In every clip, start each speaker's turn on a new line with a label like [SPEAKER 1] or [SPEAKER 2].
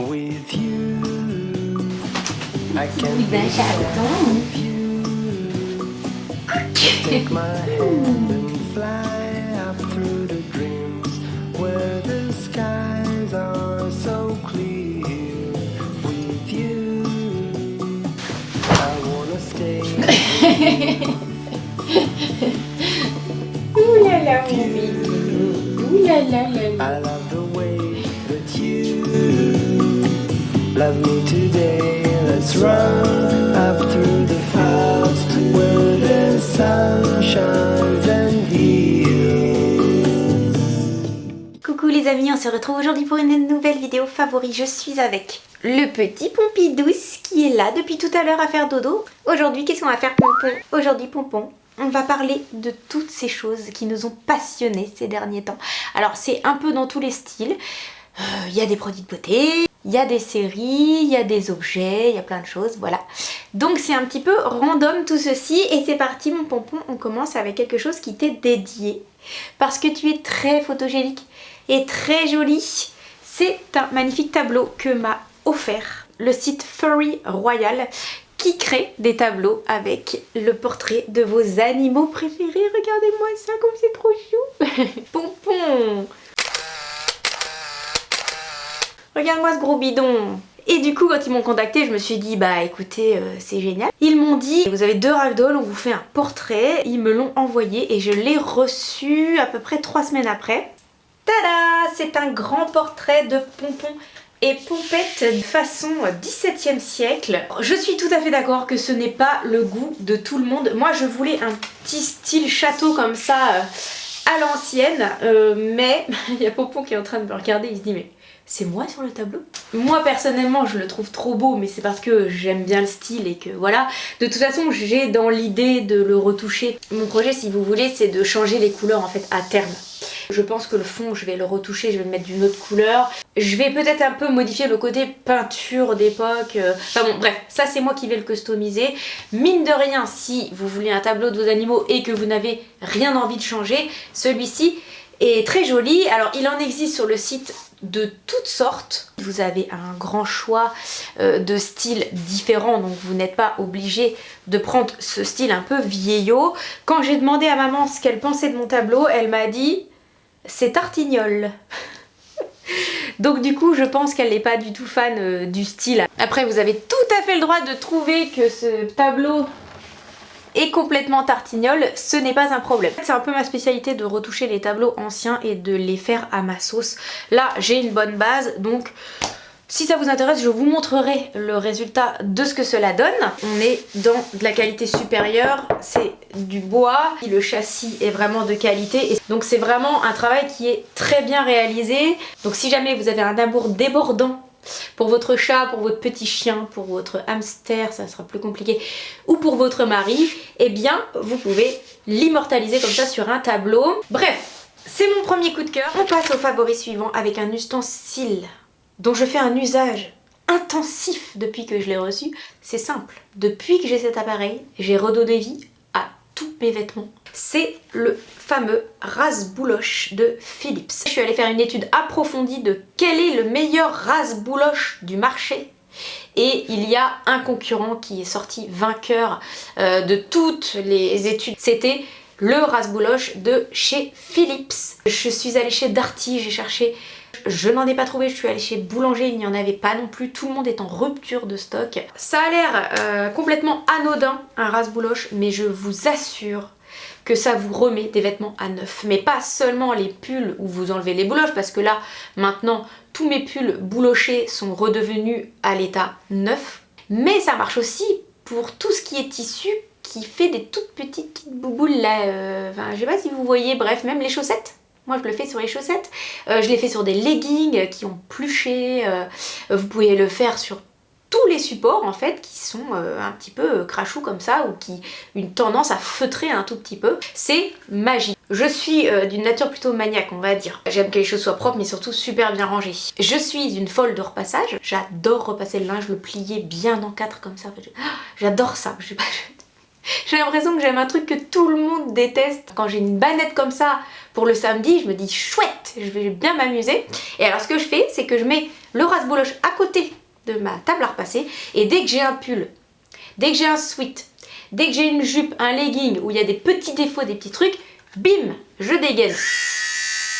[SPEAKER 1] with you. I can
[SPEAKER 2] Oui, ben j'attends.
[SPEAKER 1] take my hand and fly up through the dreams where the skies are so clear. With you, I wanna stay.
[SPEAKER 2] Ouh là là, mon bébé. Ouh là là là là.
[SPEAKER 1] I love the way that you love me today. Let's run up through the clouds where the sun shines and heals.
[SPEAKER 3] Coucou les amis, on se retrouve aujourd'hui pour une nouvelle vidéo favori. Je suis avec le petit Pompidouce qui est là depuis tout à l'heure à faire dodo. Aujourd'hui, qu'est-ce qu'on va faire, Pompon? Aujourd'hui, Pompon, on va parler de toutes ces choses qui nous ont passionnés ces derniers temps. Alors, c'est un peu dans tous les styles. Il y a des produits de beauté, il y a des séries, il y a des objets, il y a plein de choses, voilà. Donc c'est un petit peu random tout ceci et c'est parti mon Pompon, on commence avec quelque chose qui t'est dédié. Parce que tu es très photogénique et très jolie. C'est un magnifique tableau que m'a offert le site Furry Royal qui crée des tableaux avec le portrait de vos animaux préférés. Regardez-moi ça comme c'est trop chou. Pompon, regarde-moi ce gros bidon. Et du coup, quand ils m'ont contacté, je me suis dit, bah écoutez, c'est génial. Ils m'ont dit, vous avez 2 ragdolls, on vous fait un portrait. Ils me l'ont envoyé et je l'ai reçu à peu près 3 semaines après. Tada! C'est un grand portrait de Pompon et Pompette de façon 17e siècle. Je suis tout à fait d'accord que ce n'est pas le goût de tout le monde. Moi, je voulais un petit style château comme ça à l'ancienne, mais il y a Pompon qui est en train de me regarder, il se dit mais c'est moi sur le tableau? Moi personnellement je le trouve trop beau, mais c'est parce que j'aime bien le style et que voilà. De toute façon j'ai dans l'idée de le retoucher. Mon projet, si vous voulez, c'est de changer les couleurs en fait à terme. Je pense que le fond je vais le retoucher, je vais le mettre d'une autre couleur. Je vais peut-être un peu modifier le côté peinture d'époque. Enfin bon bref, ça c'est moi qui vais le customiser. Mine de rien, si vous voulez un tableau de vos animaux et que vous n'avez rien envie de changer, celui-ci est très joli. Alors il en existe sur le site de toutes sortes. Vous avez un grand choix de styles différents, donc vous n'êtes pas obligé de prendre ce style un peu vieillot. Quand j'ai demandé à maman ce qu'elle pensait de mon tableau, elle m'a dit c'est tartignol. Donc du coup je pense qu'elle n'est pas du tout fan du style. Après vous avez tout à fait le droit de trouver que ce tableau et complètement tartignol, ce n'est pas un problème. C'est un peu ma spécialité de retoucher les tableaux anciens et de les faire à ma sauce. Là j'ai une bonne base, donc si ça vous intéresse je vous montrerai le résultat de ce que cela donne. On est dans de la qualité supérieure, c'est du bois, le châssis est vraiment de qualité et donc c'est vraiment un travail qui est très bien réalisé. Donc si jamais vous avez un amour débordant pour votre chat, pour votre petit chien, pour votre hamster, ça sera plus compliqué, ou pour votre mari, eh bien vous pouvez l'immortaliser comme ça sur un tableau. Bref, c'est mon premier coup de cœur. On passe au favori suivant avec un ustensile dont je fais un usage intensif depuis que je l'ai reçu. C'est simple, depuis que j'ai cet appareil, j'ai redonné vie à tous mes vêtements. C'est le fameux rase-bouloche de Philips. Je suis allée faire une étude approfondie de quel est le meilleur rase-bouloche du marché. Et il y a un concurrent qui est sorti vainqueur de toutes les études. C'était le rase-bouloche de chez Philips. Je suis allée chez Darty, j'ai cherché. Je n'en ai pas trouvé, je suis allée chez Boulanger, il n'y en avait pas non plus, tout le monde est en rupture de stock. Ça a l'air complètement anodin, un rase-bouloche, mais je vous assure que ça vous remet des vêtements à neuf. Mais pas seulement les pulls où vous enlevez les bouloches, parce que là, maintenant, tous mes pulls boulochés sont redevenus à l'état neuf. Mais ça marche aussi pour tout ce qui est tissu, qui fait des toutes petites bouboules là. Enfin, je sais pas si vous voyez, bref, même les chaussettes. Moi je le fais sur les chaussettes, je l'ai fait sur des leggings qui ont pluché, vous pouvez le faire sur tous les supports en fait qui sont un petit peu crachous comme ça ou qui ont une tendance à feutrer un tout petit peu. C'est magique. Je suis d'une nature plutôt maniaque on va dire. J'aime que les choses soient propres mais surtout super bien rangées. Je suis une folle de repassage, j'adore repasser le linge, le plier bien en 4 comme ça. J'adore ça. J'ai l'impression que j'aime un truc que tout le monde déteste. Quand j'ai une banette comme ça pour le samedi, je me dis chouette, je vais bien m'amuser. Et alors ce que je fais, c'est que je mets le rince-bouloche à côté de ma table à repasser, et dès que j'ai un pull, dès que j'ai un sweat, dès que j'ai une jupe, un legging où il y a des petits défauts, des petits trucs, bim, je dégaine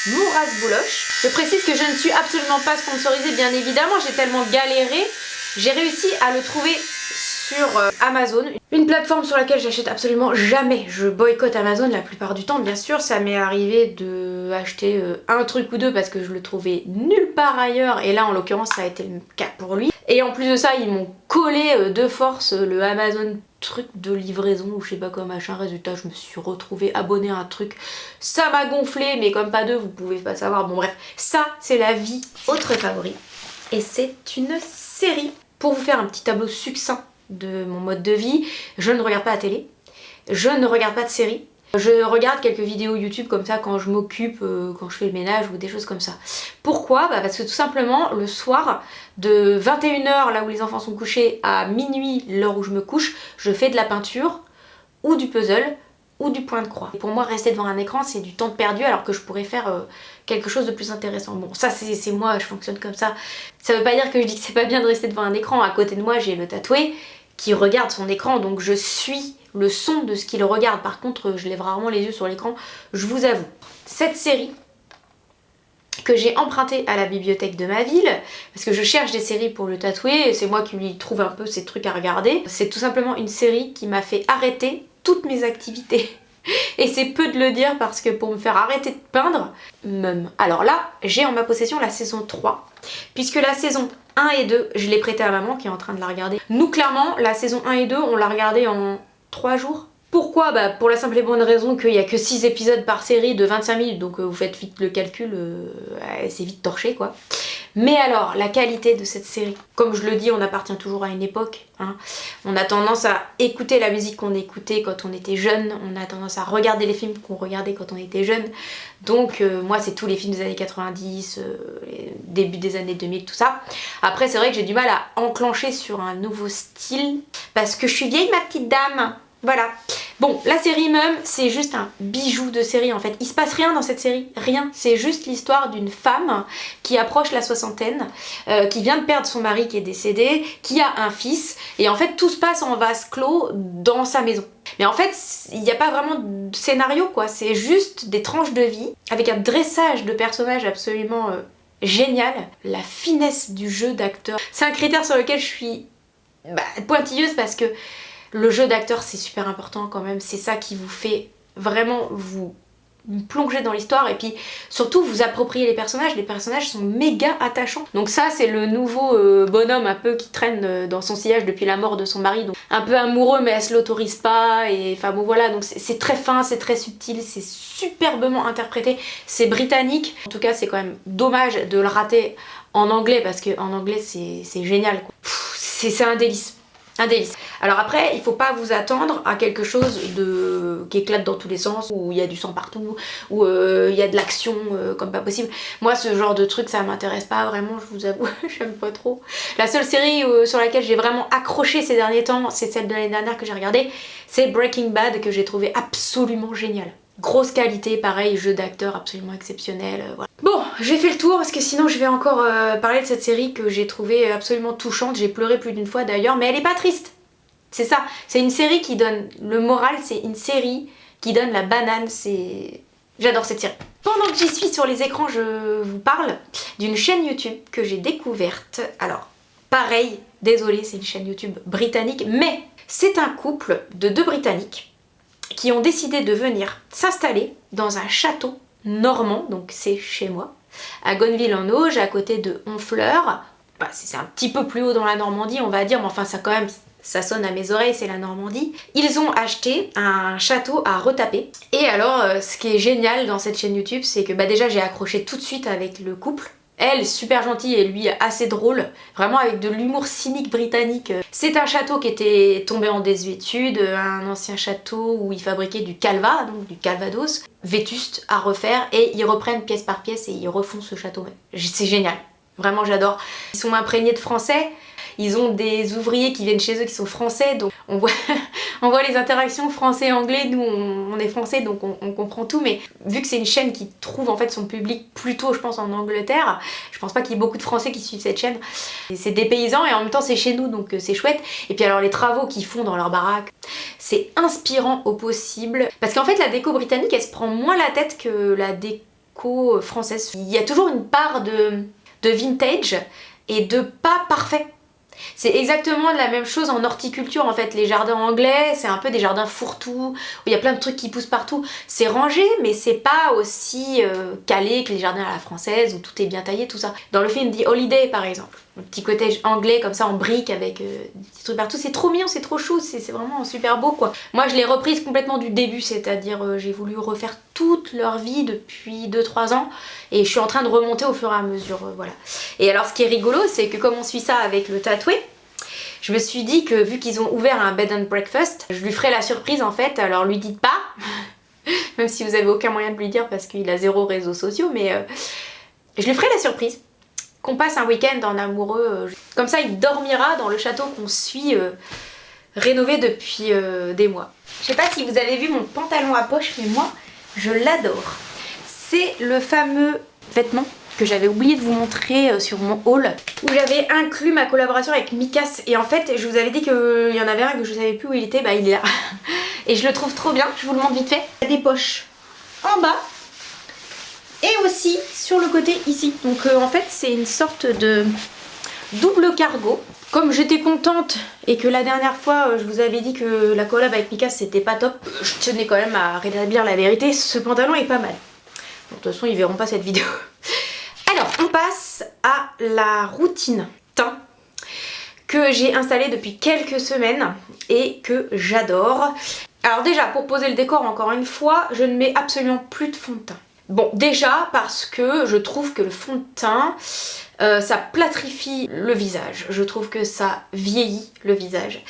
[SPEAKER 3] mon rince-bouloche. Je précise que je ne suis absolument pas sponsorisée, bien évidemment, j'ai tellement galéré, j'ai réussi à le trouver sur Amazon, une plateforme sur laquelle j'achète absolument jamais. Je boycotte Amazon la plupart du temps, bien sûr, ça m'est arrivé de acheter un truc ou deux parce que je le trouvais nulle part ailleurs, et là en l'occurrence ça a été le cas pour lui. Et en plus de ça, ils m'ont collé de force le Amazon truc de livraison ou je sais pas quoi machin. Résultat, je me suis retrouvée abonnée à un truc, ça m'a gonflé, mais comme pas deux, vous pouvez pas savoir. Bon bref, ça c'est la vie. Autre favori, et c'est une série. Pour vous faire un petit tableau succinct de mon mode de vie, je ne regarde pas la télé, je ne regarde pas de séries. Je regarde quelques vidéos YouTube comme ça quand je m'occupe, quand je fais le ménage ou des choses comme ça. Pourquoi ? Bah parce que tout simplement, le soir, de 21h, là où les enfants sont couchés, à minuit, l'heure où je me couche, je fais de la peinture, ou du puzzle, ou du point de croix. Et pour moi, rester devant un écran, c'est du temps perdu alors que je pourrais faire quelque chose de plus intéressant. Bon, ça c'est moi, je fonctionne comme ça. Ça veut pas dire que je dis que c'est pas bien de rester devant un écran. À côté de moi, j'ai le tatoué qui regarde son écran, donc je suis le son de ce qu'il regarde. Par contre, je lève rarement les yeux sur l'écran, je vous avoue. Cette série que j'ai empruntée à la bibliothèque de ma ville, parce que je cherche des séries pour le tatouer, et c'est moi qui lui trouve un peu ces trucs à regarder. C'est tout simplement une série qui m'a fait arrêter toutes mes activités. Et c'est peu de le dire parce que pour me faire arrêter de peindre, alors là, j'ai en ma possession la saison 3, puisque la saison 1 et 2, je l'ai prêtée à maman qui est en train de la regarder. Nous, clairement, la saison 1 et 2, on l'a regardée en 3 jours. Pourquoi ? Bah pour la simple et bonne raison qu'il n'y a que 6 épisodes par série de 25 minutes, donc vous faites vite le calcul, c'est vite torché quoi. Mais alors, la qualité de cette série, comme je le dis, on appartient toujours à une époque, hein. On a tendance à écouter la musique qu'on écoutait quand on était jeune, on a tendance à regarder les films qu'on regardait quand on était jeune. Donc moi c'est tous les films des années 90, début des années 2000, tout ça. Après c'est vrai que j'ai du mal à enclencher sur un nouveau style, parce que je suis vieille ma petite dame. Voilà. Bon, la série Mum, c'est juste un bijou de série en fait. Il se passe rien dans cette série, rien. C'est juste l'histoire d'une femme qui approche la soixantaine, qui vient de perdre son mari qui est décédé, qui a un fils, et en fait tout se passe en vase clos dans sa maison. Mais en fait, il n'y a pas vraiment de scénario quoi, c'est juste des tranches de vie, avec un dressage de personnages absolument génial. La finesse du jeu d'acteur, c'est un critère sur lequel je suis pointilleuse parce que le jeu d'acteur c'est super important quand même, c'est ça qui vous fait vraiment vous plonger dans l'histoire et puis surtout vous approprier les personnages sont méga attachants. Donc ça c'est le nouveau bonhomme un peu qui traîne dans son sillage depuis la mort de son mari, donc un peu amoureux mais elle se l'autorise pas, et enfin bon voilà, donc c'est très fin, c'est très subtil, c'est superbement interprété, c'est britannique. En tout cas c'est quand même dommage de le rater en anglais parce que en anglais c'est génial quoi. C'est un délice. Un délice. Alors après, il faut pas vous attendre à quelque chose qui éclate dans tous les sens, où il y a du sang partout, où il y a de l'action comme pas possible. Moi, ce genre de truc, ça m'intéresse pas vraiment, je vous avoue, j'aime pas trop. La seule série sur laquelle j'ai vraiment accroché ces derniers temps, c'est celle de l'année dernière que j'ai regardée, c'est Breaking Bad, que j'ai trouvé absolument génial. Grosse qualité, pareil, jeu d'acteur absolument exceptionnel, voilà. Bon, j'ai fait le tour parce que sinon je vais encore parler de cette série que j'ai trouvée absolument touchante. J'ai pleuré plus d'une fois d'ailleurs, mais elle est pas triste. C'est ça, c'est une série qui donne le moral, c'est une série qui donne la banane, c'est... J'adore cette série. Pendant que j'y suis sur les écrans, je vous parle d'une chaîne YouTube que j'ai découverte. Alors, pareil, désolée, c'est une chaîne YouTube britannique, mais c'est un couple de 2 Britanniques qui ont décidé de venir s'installer dans un château normand, donc c'est chez moi, à Gonneville-en-Auge, à côté de Honfleur. Bah, c'est un petit peu plus haut dans la Normandie, on va dire, mais enfin ça quand même, ça sonne à mes oreilles, c'est la Normandie. Ils ont acheté un château à retaper. Et alors, ce qui est génial dans cette chaîne YouTube, c'est que déjà j'ai accroché tout de suite avec le couple. Elle, super gentille, et lui assez drôle, vraiment avec de l'humour cynique britannique. C'est un château qui était tombé en désuétude, un ancien château où ils fabriquaient du calva, donc du calvados, vétuste à refaire, et ils reprennent pièce par pièce et ils refont ce château. C'est génial, vraiment j'adore. Ils sont imprégnés de français, ils ont des ouvriers qui viennent chez eux qui sont français, donc on on voit les interactions français-anglais, nous on est français donc on comprend tout, mais vu que c'est une chaîne qui trouve en fait son public plutôt je pense en Angleterre, je pense pas qu'il y ait beaucoup de Français qui suivent cette chaîne. C'est des paysans et en même temps c'est chez nous donc c'est chouette. Et puis alors les travaux qu'ils font dans leur baraque, c'est inspirant au possible. Parce qu'en fait la déco britannique elle se prend moins la tête que la déco française. Il y a toujours une part de vintage et de pas parfait. C'est exactement la même chose en horticulture en fait. Les jardins anglais, c'est un peu des jardins fourre-tout, où il y a plein de trucs qui poussent partout. C'est rangé, mais c'est pas aussi calé que les jardins à la française, où tout est bien taillé, tout ça. Dans le film The Holiday par exemple, un petit cottage anglais comme ça en briques avec des petits trucs partout, c'est trop mignon, c'est trop chou, c'est vraiment super beau quoi. Moi je l'ai reprise complètement du début, c'est-à-dire j'ai voulu refaire toute leur vie depuis 2-3 ans et je suis en train de remonter au fur et à mesure, voilà. Et alors ce qui est rigolo, c'est que comme on suit ça avec le tatoué, je me suis dit que vu qu'ils ont ouvert un bed and breakfast, je lui ferai la surprise en fait, alors lui dites pas, même si vous avez aucun moyen de lui dire parce qu'il a 0 réseaux sociaux, mais je lui ferai la surprise qu'on passe un week-end en amoureux, comme ça il dormira dans le château qu'on suit rénové depuis des mois. Je sais pas si vous avez vu mon pantalon à poche, mais moi je l'adore. C'est le fameux vêtement que j'avais oublié de vous montrer sur mon haul, où j'avais inclus ma collaboration avec Mikas, et en fait je vous avais dit qu'il y en avait un que je savais plus où il était, bah il est là. Et je le trouve trop bien, je vous le montre vite fait. Il y a des poches en bas, et aussi sur le côté ici. Donc en fait c'est une sorte de double cargo. Comme j'étais contente et que la dernière fois je vous avais dit que la collab avec Mikas c'était pas top, je tenais quand même à rétablir la vérité, ce pantalon est pas mal. Bon, de toute façon ils verront pas cette vidéo. Alors on passe à la routine teint que j'ai installée depuis quelques semaines et que j'adore. Alors déjà pour poser le décor encore une fois, je ne mets absolument plus de fond de teint. Bon déjà parce que je trouve que le fond de teint ça plâtrifie le visage, je trouve que ça vieillit le visage.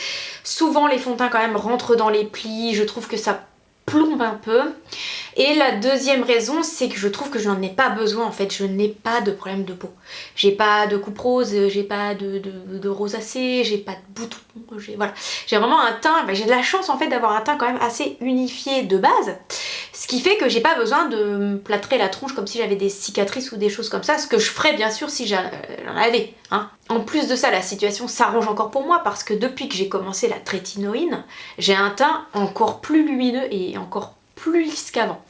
[SPEAKER 3] Souvent les fonds de teint quand même rentrent dans les plis, je trouve que ça plombe un peu. Et la deuxième raison c'est que je trouve que je n'en ai pas besoin en fait, je n'ai pas de problème de peau. J'ai pas de coupe rose, j'ai pas de rosacée, j'ai pas de boutons, voilà. J'ai vraiment un teint, j'ai de la chance en fait d'avoir un teint quand même assez unifié de base. Ce qui fait que j'ai pas besoin de me plâtrer la tronche comme si j'avais des cicatrices ou des choses comme ça, ce que je ferais bien sûr si j'en avais. Hein. En plus de ça, la situation s'arrange encore pour moi parce que depuis que j'ai commencé la trétinoïne, j'ai un teint encore plus lumineux et encore plus lisse qu'avant.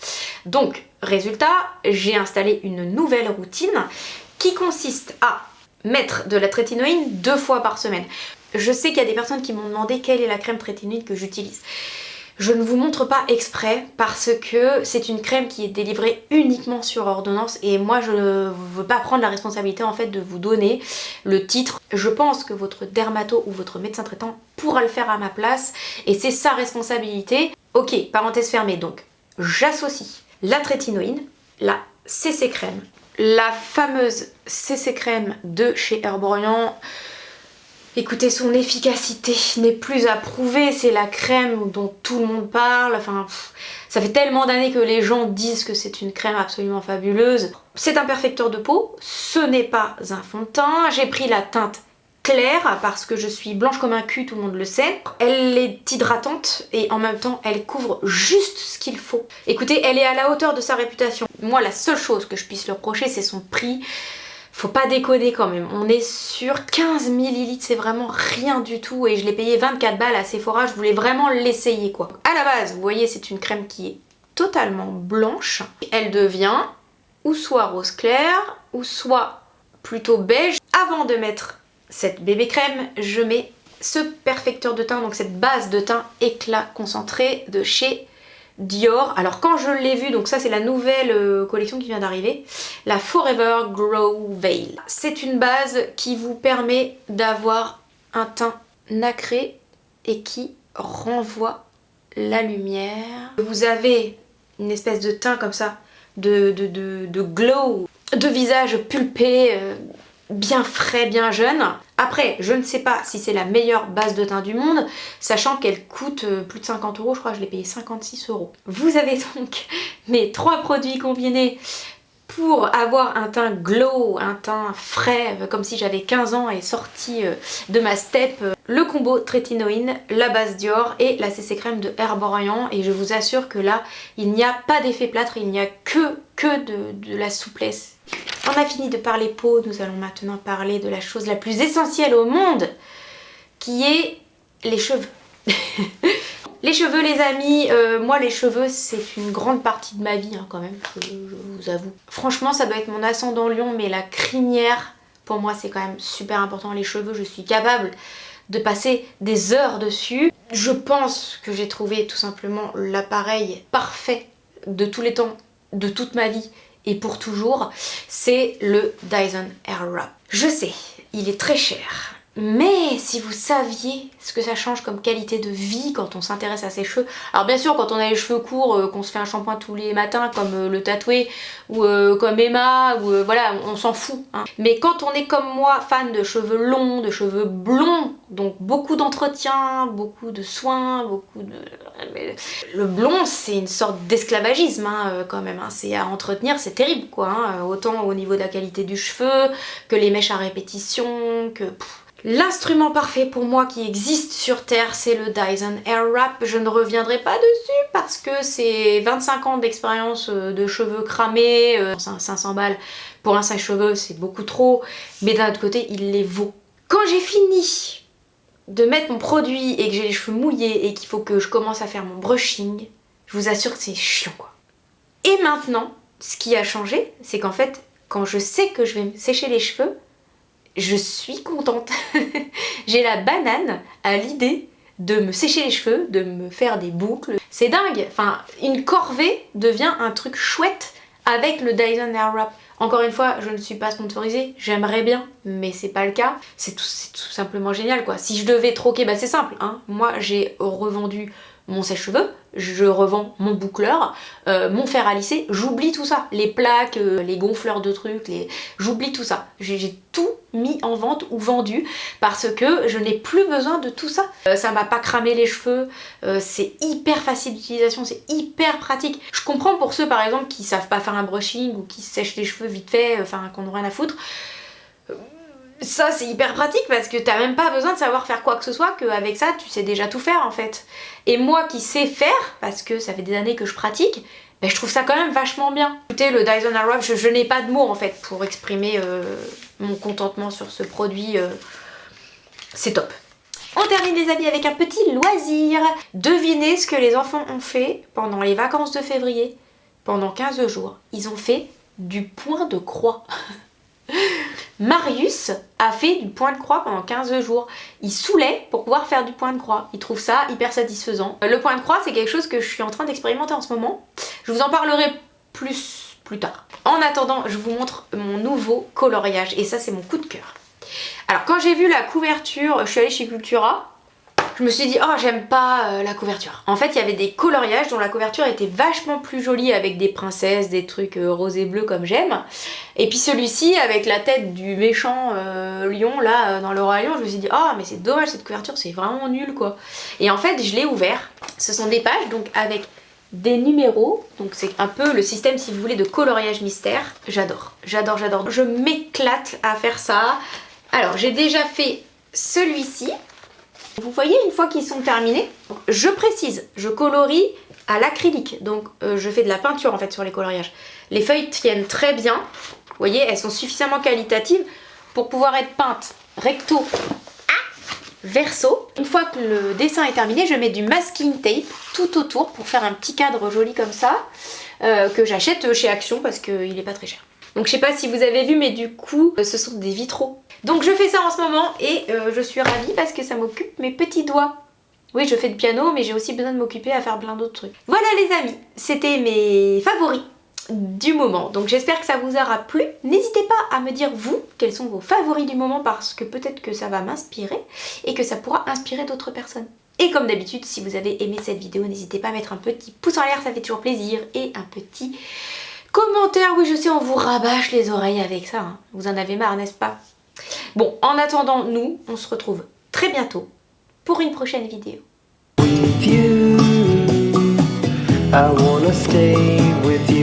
[SPEAKER 3] Donc, résultat, j'ai installé une nouvelle routine qui consiste à mettre de la trétinoïne 2 fois par semaine. Je sais qu'il y a des personnes qui m'ont demandé quelle est la crème trétinoïne que j'utilise. Je ne vous montre pas exprès parce que c'est une crème qui est délivrée uniquement sur ordonnance et moi je ne veux pas prendre la responsabilité en fait de vous donner le titre. Je pense que votre dermato ou votre médecin traitant pourra le faire à ma place et c'est sa responsabilité. Ok, parenthèse fermée, donc j'associe la trétinoïne, la CC crème, la fameuse CC crème de chez Herborian. Écoutez, son efficacité n'est plus à prouver, c'est la crème dont tout le monde parle, enfin ça fait tellement d'années que les gens disent que c'est une crème absolument fabuleuse. C'est un perfecteur de peau, ce n'est pas un fond de teint, j'ai pris la teinte claire parce que je suis blanche comme un cul, tout le monde le sait. Elle est hydratante et en même temps elle couvre juste ce qu'il faut. Écoutez, elle est à la hauteur de sa réputation. Moi la seule chose que je puisse le reprocher c'est son prix. Faut pas déconner quand même, on est sur 15 ml, c'est vraiment rien du tout et je l'ai payé 24 balles à Sephora, je voulais vraiment l'essayer quoi. À la base, vous voyez, c'est une crème qui est totalement blanche. Elle devient ou soit rose clair, ou soit plutôt beige. Avant de mettre cette bébé crème, je mets ce perfecteur de teint, donc cette base de teint éclat concentré de chez Dior. Alors quand je l'ai vu, donc ça c'est la nouvelle collection qui vient d'arriver, la Forever Grow Veil. C'est une base qui vous permet d'avoir un teint nacré et qui renvoie la lumière. Vous avez une espèce de teint comme ça, de glow, de visage pulpé, bien frais, bien jeune. Après, je ne sais pas si c'est la meilleure base de teint du monde, sachant qu'elle coûte plus de 50 €, je crois que je l'ai payé 56 €. Vous avez donc mes 3 produits combinés pour avoir un teint glow, un teint frais, comme si j'avais 15 ans et sorti de ma step, le combo Trétinoïne, la base Dior et la CC crème de Herborian. Et je vous assure que là, il n'y a pas d'effet plâtre, il n'y a que de la souplesse. On a fini de parler peau, nous allons maintenant parler de la chose la plus essentielle au monde, qui est les cheveux. Les cheveux les amis, moi les cheveux c'est une grande partie de ma vie hein, quand même, je vous avoue. Franchement ça doit être mon ascendant lion, mais la crinière pour moi c'est quand même super important. Les cheveux, je suis capable de passer des heures dessus. Je pense que j'ai trouvé tout simplement l'appareil parfait de tous les temps, de toute ma vie et pour toujours, c'est le Dyson Airwrap. Je sais, il est très cher. Mais si vous saviez ce que ça change comme qualité de vie quand on s'intéresse à ses cheveux. Alors bien sûr quand on a les cheveux courts, qu'on se fait un shampoing tous les matins comme le tatoué ou comme Emma, ou voilà, on s'en fout. Hein. Mais quand on est comme moi, fan de cheveux longs, de cheveux blonds, donc beaucoup d'entretien, beaucoup de soins, beaucoup de... Le blond c'est une sorte d'esclavagisme hein, quand même, hein. C'est à entretenir, c'est terrible quoi. Hein. Autant au niveau de la qualité du cheveu, que les mèches à répétition, que... L'instrument parfait pour moi qui existe sur Terre, c'est le Dyson Airwrap. Je ne reviendrai pas dessus parce que c'est 25 ans d'expérience de cheveux cramés, 500 balles pour un sèche-cheveux, c'est beaucoup trop, mais d'un autre côté, il les vaut. Quand j'ai fini de mettre mon produit et que j'ai les cheveux mouillés et qu'il faut que je commence à faire mon brushing, je vous assure que c'est chiant quoi. Et maintenant, ce qui a changé, c'est qu'en fait, quand je sais que je vais me sécher les cheveux, je suis contente. J'ai la banane à l'idée de me sécher les cheveux, de me faire des boucles. C'est dingue, enfin une corvée devient un truc chouette avec le Dyson Airwrap. Encore une fois, je ne suis pas sponsorisée, j'aimerais bien, mais c'est pas le cas. C'est tout simplement génial quoi. Si je devais troquer, bah c'est simple, hein. Moi j'ai revendu mon sèche-cheveux, je revends mon boucleur, mon fer à lisser, j'oublie tout ça. Les plaques, les gonfleurs de trucs, j'oublie tout ça. J'ai tout mis en vente ou vendu parce que je n'ai plus besoin de tout ça. Ça m'a pas cramé les cheveux, c'est hyper facile d'utilisation, c'est hyper pratique. Je comprends pour ceux par exemple qui savent pas faire un brushing ou qui se sèchent les cheveux vite fait, enfin qu'on n'a rien à foutre. Ça c'est hyper pratique parce que t'as même pas besoin de savoir faire quoi que ce soit, qu'avec ça tu sais déjà tout faire en fait. Et moi qui sais faire, parce que ça fait des années que je pratique, ben, je trouve ça quand même vachement bien. Écoutez, le Dyson Airwrap, je n'ai pas de mots en fait pour exprimer mon contentement sur ce produit, c'est top. On termine les amis avec un petit loisir. Devinez ce que les enfants ont fait pendant les vacances de février. Pendant 15 jours, ils ont fait du point de croix. Marius a fait du point de croix pendant 15 jours. Il saoulait pour pouvoir faire du point de croix. Il trouve ça hyper satisfaisant. Le point de croix, c'est quelque chose que je suis en train d'expérimenter en ce moment. Je vous en parlerai plus tard. En attendant, je vous montre mon nouveau coloriage. Et ça, c'est mon coup de cœur. Alors, quand j'ai vu la couverture, je suis allée chez Cultura. Je me suis dit, oh j'aime pas la couverture. En fait il y avait des coloriages dont la couverture était vachement plus jolie avec des princesses, des trucs rose et bleu comme j'aime. Et puis celui-ci avec la tête du méchant lion là dans le roi lion, je me suis dit, oh mais c'est dommage cette couverture, c'est vraiment nul quoi. Et en fait je l'ai ouvert. Ce sont des pages donc avec des numéros, donc c'est un peu le système si vous voulez de coloriage mystère. J'adore, j'adore, j'adore. Je m'éclate à faire ça. Alors j'ai déjà fait celui-ci. Vous voyez, une fois qu'ils sont terminés, je précise, je colorie à l'acrylique, donc je fais de la peinture en fait sur les coloriages. Les feuilles tiennent très bien, vous voyez, elles sont suffisamment qualitatives pour pouvoir être peintes recto, verso. Une fois que le dessin est terminé, je mets du masking tape tout autour pour faire un petit cadre joli comme ça, que j'achète chez Action parce qu'il n'est pas très cher. Donc je sais pas si vous avez vu, mais du coup ce sont des vitraux. Donc je fais ça en ce moment et je suis ravie parce que ça m'occupe mes petits doigts. Oui, je fais du piano, mais j'ai aussi besoin de m'occuper à faire plein d'autres trucs. Voilà les amis, c'était mes favoris du moment. Donc j'espère que ça vous aura plu. N'hésitez pas à me dire vous, quels sont vos favoris du moment, parce que peut-être que ça va m'inspirer et que ça pourra inspirer d'autres personnes. Et comme d'habitude, si vous avez aimé cette vidéo, n'hésitez pas à mettre un petit pouce en l'air, ça fait toujours plaisir, et un petit commentaire. Oui je sais, on vous rabâche les oreilles avec ça, hein. Vous en avez marre, n'est-ce pas? Bon, en attendant, nous, on se retrouve très bientôt pour une prochaine vidéo.
[SPEAKER 1] With you, I wanna stay with you.